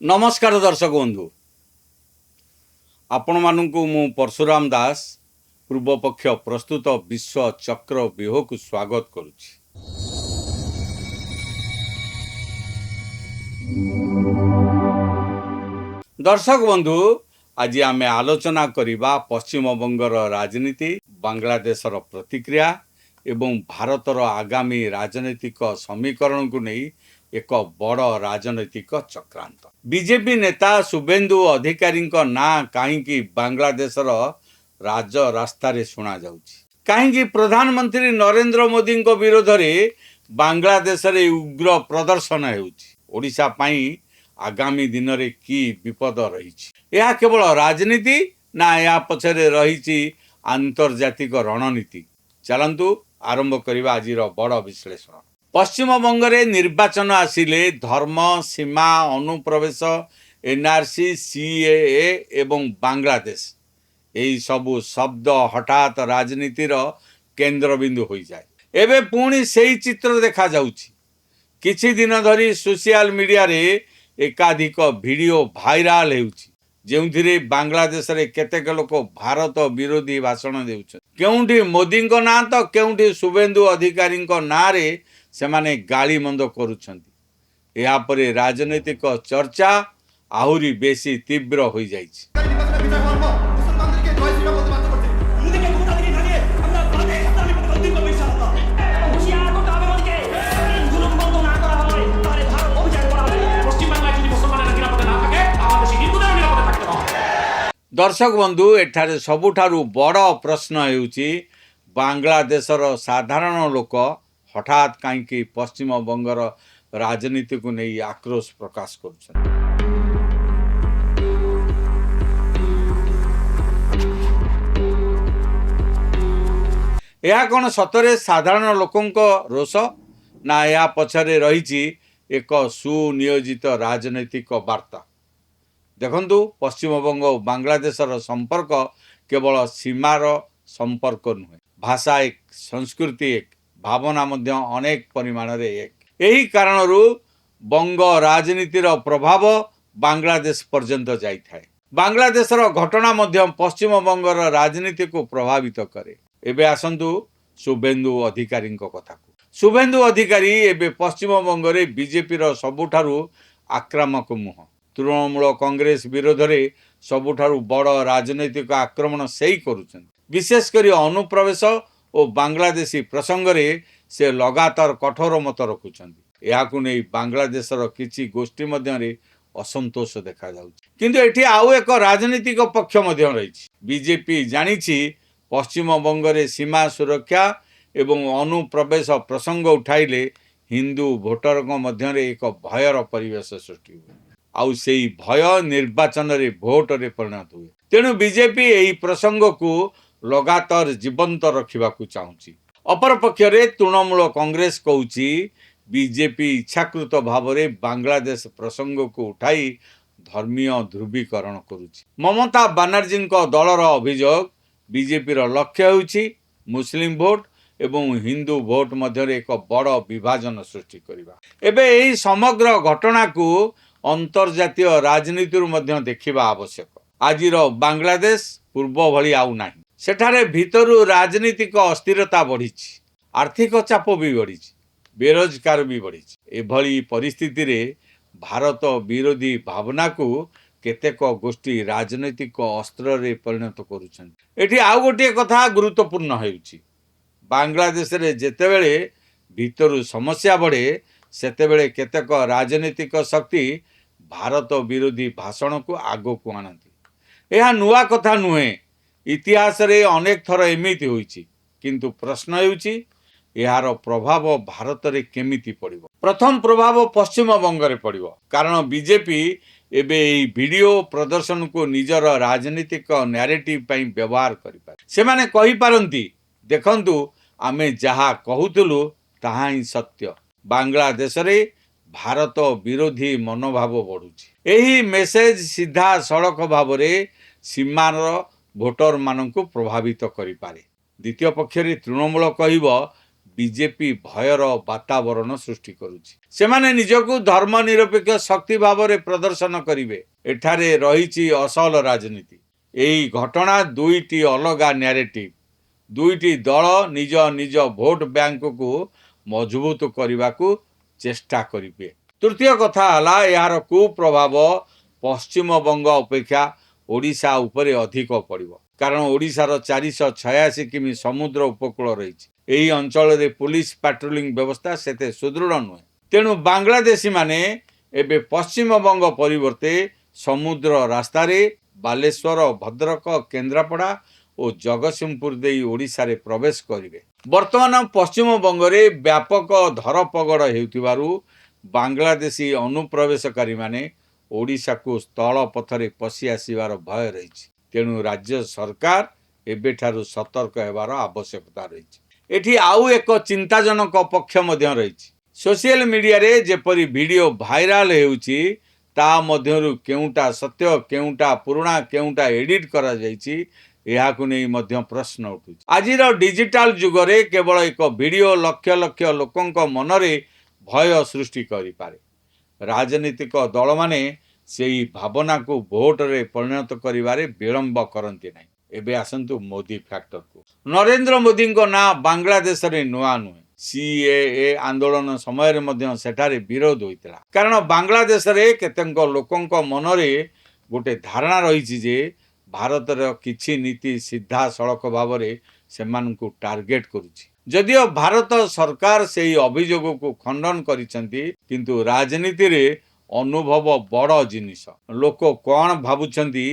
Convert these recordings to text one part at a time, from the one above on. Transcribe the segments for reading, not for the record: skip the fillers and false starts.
नमस्कार दर्शक बंधु आपण मानू मु परशुराम दास पूर्वपक्ष प्रस्तुत विश्व चक्र व्यूह को स्वागत करुछि। दर्शक बंधु आज आमे आलोचना करिबा पश्चिम बंगर राजनीति, बांग्लादेशर प्रतिक्रिया एवं भारतर आगामी राजनीतिक समीकरण को नहीं एक बड़ राजनैतिक चक्रांत। बीजेपी नेता शुभेन्दु अधिकारी ना कहीं बांग्लादेशर राज रास्तार शुणा जाउछि, कहीं प्रधानमंत्री नरेंद्र मोदी विरोध में बांग्लादेश रे उग्र प्रदर्शन होउछि। ओडिशा पई आगामी दिन रे की विपद रही, यह केवल राजनीति ना या पछरे रही आंतर्जातिक रणनीति। चलंतु आरंभ करबा आजिर बड़ विश्लेषण। पश्चिम बंगरे निर्वाचन आसिले धर्म, सीमा, अनुप्रवेश, एनआरसी, सीएए एवं बांग्लादेश यही सबू शब्द हठात राजनीतिर केन्द्रबिंदु हो जाए। एबे पुणी सेही चित्र देखा जाउछि। किछि दिन धरी सोशल मीडिया रे एकाधिक वीडियो भाइराल हेउछि, जेउथिरे बांग्लादेश रे केतेक लोक भारत विरोधी भाषण देउछन। केउंठी मोदी को ना तो केउंठी शुभेन्दु अधिकारी को ना रे सेमाने गाली मंद करुछंती। या परे राजनीतिक चर्चा आहुरी बेसी तीव्र हो जाइछि। दर्शक बंधु एठारे सबुठारु बड़ प्रश्न हेउछि बांग्लादेशर साधारण लोक हठात कहीं पश्चिम बंगर राजनीति को नहीं आक्रोश प्रकाश कर। यह कौन सतरे साधारण लोकों रोष ना या पछरे रही एक सुनियोजित राजनैतिक वार्ता। देखंतु पश्चिम बंग और बांग्लादेशर संपर्क केवल सीमार संपर्क नुहे, भाषा एक, संस्कृति एक, भावना मध्य अनेक परिमाण रे एक। यही कारणरू बंग राजनीतिर प्रभाव बांग्लादेश पर्यंत जाई थाए। बांग्लादेशर घटना मध्य पश्चिम बंगर राजनीति को प्रभावित करे। एबे आसंतु शुभेन्दु अधिकारी कथा को। शुभेन्दु अधिकारी एबे पश्चिम बंगरे बीजेपीर सबुठारु आक्रामक मुह। तृणमूल कांग्रेस विरोध में सबुठारु बड़ राजनैतिक आक्रमण से ही करुछन। विशेषकर अनुप्रवेश और बांग्लादेशी प्रसंग रे से लगातार कठोर मत रखुछंती। याकु नै बांग्लादेशर किछि गोष्ठी मध्य रे असंतोष देखा जाउछि। किंतु एठी आउ एक राजनीतिक पक्ष मध्य रहिछि। बीजेपी जानिछि पश्चिम बंगरे सीमा सुरक्षा एवं अनुप्रवेश प्रसंग उठाइले हिंदू भोटर मध्य रे एक भयर परिवेश सृष्टि हुए। आउ सेही भय निर्वाचन रे भोट रे परिणत हुए। तेणु बीजेपी यही प्रसंग को लगातार जीवंत रखा चाहूँगी। अपर पक्षरे तृणमूल कांग्रेस कहूँ बीजेपी इच्छाकृत भाव में बांग्लादेश प्रसंग को उठाई धर्मीय ध्रुवीकरण करुछि। ममता बानर्जी दलर अभियोग बीजेपी लक्ष्य होउछि मुस्लिम भोट एवं हिंदू भोट मध्य एक बड़ विभाजन सृष्टि करबा। एबे एही समग्र घटना को अंतर्जातीय राजनीति मध्य देखिबा आवश्यक। आजिर बांग्लादेश पूर्व भली आउ नाही। सेठारे भितरु राजनीतिक अस्थिरता बढ़ी, आर्थिक चाप भी बढ़ी, बेरोजगार भी बढ़ी। एभली परिस्थिति रे भारत विरोधी भावना को केतेक गोष्ठी राजनैतिक अस्त्र रे परिणत करुछन। एठी आउ गोटे कथा गुरुत्वपूर्ण हेउछि। बांग्लादेश रे जेतेबेले भितरु समस्या बढ़े सेतेबेले केतेक राजनीतिक शक्ति भारत विरोधी भाषण को आगो को आनती। यह नुआ कथा नुहे, इतिहास रे अनेक थर एमिति होइछि। किंतु प्रश्न हेउछि यार प्रभाव भारत रे केमिति पड़िबो। प्रथम प्रभाव पश्चिम बंग रे पड़िबो, कारण बीजेपी एबे एही वीडियो प्रदर्शन को निजर राजनीतिक नैरेटिव पई व्यवहार करि पारे। सेमाने कहि पारंती देखंतु आमे जहा कहूतलु ताहा ही सत्य। बांग्लादेश रे भारत विरोधी मनोभाव बढ़ुछि। एही मेसेज सीधा सड़क भाव रे सीमार भोटर मानक प्रभावित करि पारे। द्वितीय पक्षरे तृणमूल कहब ବିଜେପି ଭୟର ବାତାବରଣ ସୃଷ୍ଟି କରୁଛି। ସେମାନେ ନିଜକୁ ଧର୍ମନିରପେକ୍ଷ ଶକ୍ତି ଭାବରେ ପ୍ରଦର୍ଶନ କରିବେ। ଏଠାରେ ରହିଛି ଅସଲ ରାଜନୀତି। ଏହି ଘଟଣା ଦୁଇଟି ଅଲଗା ନ୍ୟାରେଟିଭ୍। ଦୁଇଟି ଦଳ ନିଜ ନିଜ ଭୋଟ ବ୍ୟାଙ୍କକୁ ମଜବୁତ କରିବାକୁ ଚେଷ୍ଟା କରିବେ। ତୃତୀୟ କଥା ହେଲା, ଏହାର କୁପ୍ରଭାବ ପଶ୍ଚିମବଙ୍ଗ ଅପେକ୍ଷା ଓଡ଼ିଶା ଉପରେ ଅଧିକ ପଡ଼ିବ। କାରଣ ଓଡ଼ିଶାର 486 କିମି ସମୁଦ୍ର ଉପକୂଳ ରହିଛି। ଏହି ଅଞ୍ଚଳରେ ପୁଲିସ ପାଟ୍ରୋଲିଂ ବ୍ୟବସ୍ଥା ସେତେ ସୁଦୃଢ଼ ନୁହେଁ। ତେଣୁ ବାଂଲାଦେଶୀମାନେ ଏବେ ପଶ୍ଚିମବଙ୍ଗ ପରିବର୍ତ୍ତେ ସମୁଦ୍ର ରାସ୍ତାରେ ବାଲେଶ୍ୱର, ଭଦ୍ରକ, କେନ୍ଦ୍ରାପଡ଼ା ଓ ଜଗତସିଂହପୁର ଦେଇ ଓଡ଼ିଶାରେ ପ୍ରବେଶ କରିବେ। ବର୍ତ୍ତମାନ ପଶ୍ଚିମବଙ୍ଗରେ ବ୍ୟାପକ ଧରପଗଡ଼ ହେଉଥିବାରୁ ବାଂଲାଦେଶୀ ଅନୁପ୍ରବେଶକାରୀମାନେ ଓଡ଼ିଶାକୁ ସ୍ଥଳ ପଥରେ ପଶି ଆସିବାର ଭୟ ରହିଛି। ତେଣୁ ରାଜ୍ୟ ସରକାର ଏବେଠାରୁ ସତର୍କ ହେବାର ଆବଶ୍ୟକତା ରହିଛି। ଏଠି ଆଉ ଏକ ଚିନ୍ତାଜନକ ପକ୍ଷ ମଧ୍ୟ ରହିଛି। ସୋସିଆଲ ମିଡ଼ିଆରେ ଯେପରି ଭିଡ଼ିଓ ଭାଇରାଲ ହେଉଛି, ତା ମଧ୍ୟରୁ କେଉଁଟା ସତ୍ୟ, କେଉଁଟା ପୁରୁଣା, କେଉଁଟା ଏଡିଟ୍ କରାଯାଇଛି, ଏହାକୁ ନେଇ ମଧ୍ୟ ପ୍ରଶ୍ନ ଉଠୁଛି। ଆଜିର ଡିଜିଟାଲ ଯୁଗରେ କେବଳ ଏକ ଭିଡ଼ିଓ ଲକ୍ଷ ଲକ୍ଷ ଲୋକଙ୍କ ମନରେ ଭୟ ସୃଷ୍ଟି କରିପାରେ। ରାଜନୈତିକ ଦଳମାନେ ସେହି ଭାବନାକୁ ଭୋଟରେ ପରିଣତ କରିବାରେ ବିଳମ୍ବ କରନ୍ତି ନାହିଁ। ଏବେ ଆସନ୍ତୁ ମୋଦି ଫ୍ୟାକ୍ଟରକୁ। ନରେନ୍ଦ୍ର ମୋଦିଙ୍କ ନାଁ ବାଂଲାଦେଶରେ ନୂଆ ନୁହେଁ। ସିଏଏ ଆନ୍ଦୋଳନ ସମୟରେ ମଧ୍ୟ ସେଠାରେ ବିରୋଧ ହୋଇଥିଲା। କାରଣ ବାଂଲାଦେଶରେ କେତେକ ଲୋକଙ୍କ ମନରେ ଗୋଟେ ଧାରଣା ରହିଛି ଯେ ଭାରତର କିଛି ନୀତି ସିଧାସଳଖ ଭାବରେ ସେମାନଙ୍କୁ ଟାର୍ଗେଟ କରୁଛି। ଯଦିଓ ଭାରତ ସରକାର ସେହି ଅଭିଯୋଗକୁ ଖଣ୍ଡନ କରିଛନ୍ତି, କିନ୍ତୁ ରାଜନୀତିରେ ଅନୁଭବ ବଡ଼ ଜିନିଷ। ଲୋକ କ'ଣ ଭାବୁଛନ୍ତି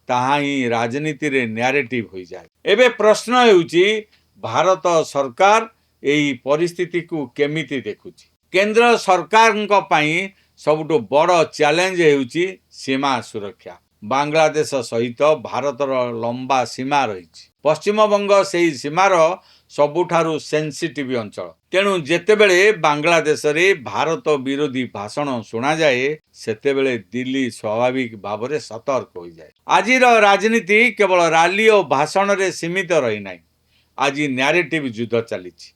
ତାହା ହିଁ ରାଜନୀତିରେ ନ୍ୟାରେଟିଭ୍ ହୋଇଯାଏ। ଏବେ ପ୍ରଶ୍ନ ହେଉଛି, ଭାରତ ସରକାର ଏହି ପରିସ୍ଥିତିକୁ କେମିତି ଦେଖୁଛି? କେନ୍ଦ୍ର ସରକାରଙ୍କ ପାଇଁ ସବୁଠୁ ବଡ଼ ଚ୍ୟାଲେଞ୍ଜ ହେଉଛି ସୀମା ସୁରକ୍ଷା। ବାଂଲାଦେଶ ସହିତ ଭାରତର ଲମ୍ବା ସୀମା ରହିଛି। ପଶ୍ଚିମବଙ୍ଗ ସେହି ସୀମାର ସବୁଠାରୁ ସେନ୍ସିଟିଭ୍ ଅଞ୍ଚଳ। ତେଣୁ ଯେତେବେଳେ ବାଂଲାଦେଶରେ ଭାରତ ବିରୋଧୀ ଭାଷଣ ଶୁଣାଯାଏ, ସେତେବେଳେ ଦିଲ୍ଲୀ ସ୍ୱାଭାବିକ ଭାବରେ ସତର୍କ ହୋଇଯାଏ। ଆଜିର ରାଜନୀତି କେବଳ ରାଲି ଓ ଭାଷଣରେ ସୀମିତ ରହିନାହିଁ। ଆଜି ନ୍ୟାରେଟିଭ୍ ଯୁଦ୍ଧ ଚାଲିଛି।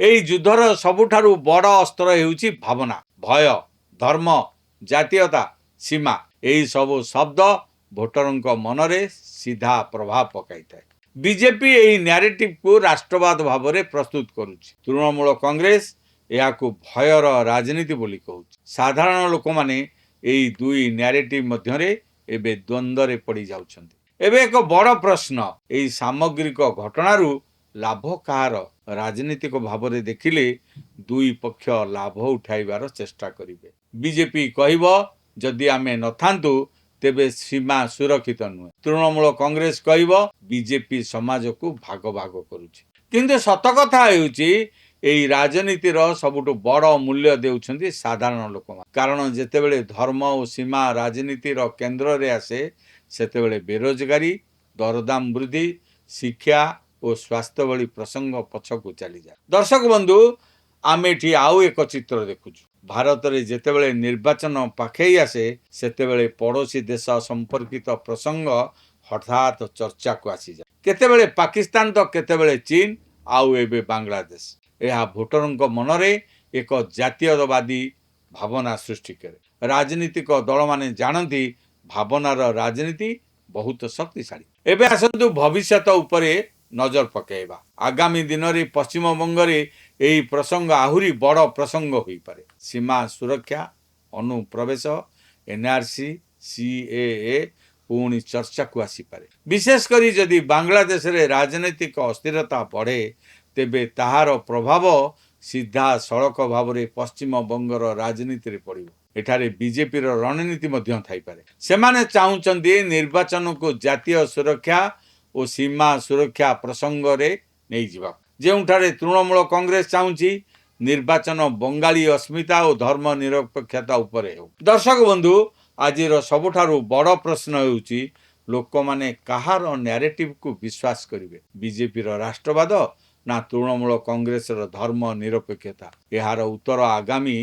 ଏହି ଯୁଦ୍ଧର ସବୁଠାରୁ ବଡ଼ ଅସ୍ତ୍ର ହେଉଛି ଭାବନା। ଭୟ, ଧର୍ମ, ଜାତୀୟତା, ସୀମା, ଏହି ସବୁ ଶବ୍ଦ ଭୋଟରଙ୍କ ମନରେ ସିଧା ପ୍ରଭାବ ପକାଇଥାଏ। ବିଜେପି ଏହି ନ୍ୟାରେଟିଭ୍କୁ ରାଷ୍ଟ୍ରବାଦ ଭାବରେ ପ୍ରସ୍ତୁତ କରୁଛି। ତୃଣମୂଳ କଂଗ୍ରେସ ଏହାକୁ ଭୟର ରାଜନୀତି ବୋଲି କହୁଛି। ସାଧାରଣ ଲୋକମାନେ ଏହି ଦୁଇ ନ୍ୟାରେଟିଭ୍ ମଧ୍ୟରେ ଏବେ ଦ୍ୱନ୍ଦ୍ୱରେ ପଡ଼ିଯାଉଛନ୍ତି। ଏବେ ଏକ ବଡ଼ ପ୍ରଶ୍ନ, ଏହି ସାମଗ୍ରିକ ଘଟଣାରୁ ଲାଭ କାହାର? ରାଜନୈତିକ ଭାବରେ ଦେଖିଲେ ଦୁଇ ପକ୍ଷ ଲାଭ ଉଠାଇବାର ଚେଷ୍ଟା କରିବେ। ବିଜେପି କହିବ, ଯଦି ଆମେ ନଥାନ୍ତୁ ତେବେ ସୀମା ସୁରକ୍ଷିତ ନୁହେଁ। ତୃଣମୂଳ କଂଗ୍ରେସ କହିବ, ବିଜେପି ସମାଜକୁ ଭାଗ ଭାଗ କରୁଛି। କିନ୍ତୁ ସତ କଥା ହେଉଛି, ଏହି ରାଜନୀତିର ସବୁଠୁ ବଡ଼ ମୂଲ୍ୟ ଦେଉଛନ୍ତି ସାଧାରଣ ଲୋକମାନେ। କାରଣ ଯେତେବେଳେ ଧର୍ମ ଓ ସୀମା ରାଜନୀତିର କେନ୍ଦ୍ରରେ ଆସେ, ସେତେବେଳେ ବେରୋଜଗାରୀ, ଦରଦାମ ବୃଦ୍ଧି, ଶିକ୍ଷା ଓ ସ୍ୱାସ୍ଥ୍ୟ ଭଳି ପ୍ରସଙ୍ଗ ପଛକୁ ଚାଲିଯାଏ। ଦର୍ଶକ ବନ୍ଧୁ, ଆମେ ଏଠି ଆଉ ଏକ ଚିତ୍ର ଦେଖୁଛୁ। ଭାରତରେ ଯେତେବେଳେ ନିର୍ବାଚନ ପାଖେଇ ଆସେ, ସେତେବେଳେ ପଡ଼ୋଶୀ ଦେଶ ସମ୍ପର୍କିତ ପ୍ରସଙ୍ଗ ହଠାତ୍ ଚର୍ଚ୍ଚାକୁ ଆସିଯାଏ। କେତେବେଳେ ପାକିସ୍ତାନ ତ କେତେବେଳେ ଚୀନ, ଆଉ ଏବେ ବାଂଲାଦେଶ। ଏହା ଭୋଟରଙ୍କ ମନରେ ଏକ ଜାତୀୟତାବାଦୀ ଭାବନା ସୃଷ୍ଟି କରେ। ରାଜନୈତିକ ଦଳମାନେ ଜାଣନ୍ତି ଭାବନାର ରାଜନୀତି ବହୁତ ଶକ୍ତିଶାଳୀ। ଏବେ ଆସନ୍ତୁ ଭବିଷ୍ୟତ ଉପରେ ନଜର ପକାଇବା। ଆଗାମୀ ଦିନରେ ପଶ୍ଚିମବଙ୍ଗରେ ଏହି ପ୍ରସଙ୍ଗ ଆହୁରି ବଡ଼ ପ୍ରସଙ୍ଗ ହୋଇପାରେ। ସୀମା ସୁରକ୍ଷା, ଅନୁପ୍ରବେଶ, ଏନ୍ଆର୍ସି, ସିଏଏ ପୁଣି ଚର୍ଚ୍ଚାକୁ ଆସିପାରେ। ବିଶେଷ କରି ଯଦି ବାଂଲାଦେଶରେ ରାଜନୈତିକ ଅସ୍ଥିରତା ବଢ଼େ, ତେବେ ତାହାର ପ୍ରଭାବ ସିଧାସଳଖ ଭାବରେ ପଶ୍ଚିମବଙ୍ଗର ରାଜନୀତିରେ ପଡ଼ିବ। ଏଠାରେ ବିଜେପିର ରଣନୀତି ମଧ୍ୟ ଥାଇପାରେ। ସେମାନେ ଚାହୁଁଛନ୍ତି ନିର୍ବାଚନକୁ ଜାତୀୟ ସୁରକ୍ଷା ଓ ସୀମା ସୁରକ୍ଷା ପ୍ରସଙ୍ଗରେ ନେଇଯିବା, ଯେଉଁଠାରେ ତୃଣମୂଳ କଂଗ୍ରେସ ଚାହୁଁଛି ନିର୍ବାଚନ ବଙ୍ଗାଳୀ ଅସ୍ମିତା ଓ ଧର୍ମ ନିରପେକ୍ଷତା ଉପରେ ହେଉ। ଦର୍ଶକ ବନ୍ଧୁ, ଆଜିର ସବୁଠାରୁ ବଡ଼ ପ୍ରଶ୍ନ ହେଉଛି, ଲୋକମାନେ କାହାର ନ୍ୟାରେଟିଭ୍କୁ ବିଶ୍ୱାସ କରିବେ? ବିଜେପିର ରାଷ୍ଟ୍ରବାଦ ନା ତୃଣମୂଳ କଂଗ୍ରେସର ଧର୍ମ ନିରପେକ୍ଷତା? ଏହାର ଉତ୍ତର ଆଗାମୀ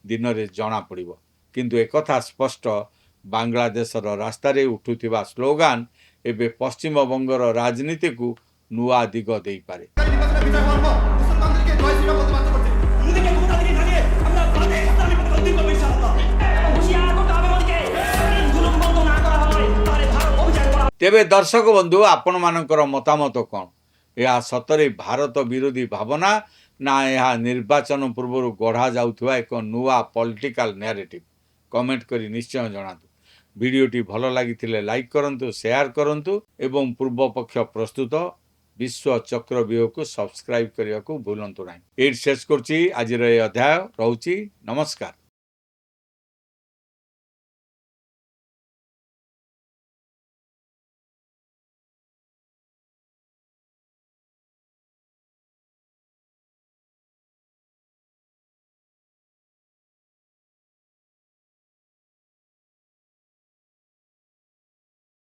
ଦିନରେ ଜଣାପଡ଼ିବ। କିନ୍ତୁ ଏକଥା ସ୍ପଷ୍ଟ, ବାଂଲାଦେଶର ରାସ୍ତାରେ ଉଠୁଥିବା ସ୍ଲୋଗାନ ଏବେ ପଶ୍ଚିମବଙ୍ଗର ରାଜନୀତିକୁ ନୂଆ ଦିଗ ଦେଇପାରେ। ତେବେ ଦର୍ଶକ ବନ୍ଧୁ ଆପଣମାନଙ୍କର ମତାମତ କ'ଣ? ଏହା ସତରେ ଭାରତ ବିରୋଧୀ ଭାବନା ନା ଏହା ନିର୍ବାଚନ ପୂର୍ବରୁ ଗଢ଼ା ଯାଉଥିବା ଏକ ନୂଆ ପଲିଟିକାଲ ନ୍ୟାରେଟିଭ୍? କମେଣ୍ଟ କରି ନିଶ୍ଚୟ ଜଣାନ୍ତୁ। ଭିଡ଼ିଓଟି ଭଲ ଲାଗିଥିଲେ ଲାଇକ୍ କରନ୍ତୁ, ସେୟାର କରନ୍ତୁ ଏବଂ ପୂର୍ବପକ୍ଷ ପ୍ରସ୍ତୁତ ବିଶ୍ୱ ଚକ୍ରବ୍ୟୁହକୁ ସବସ୍କ୍ରାଇବ୍ କରିବାକୁ ଭୁଲନ୍ତୁ ନାହିଁ। ଏଇଠି ଶେଷ କରୁଛି ଆଜିର ଏ ଅଧ୍ୟାୟ। ରହୁଛି, ନମସ୍କାର।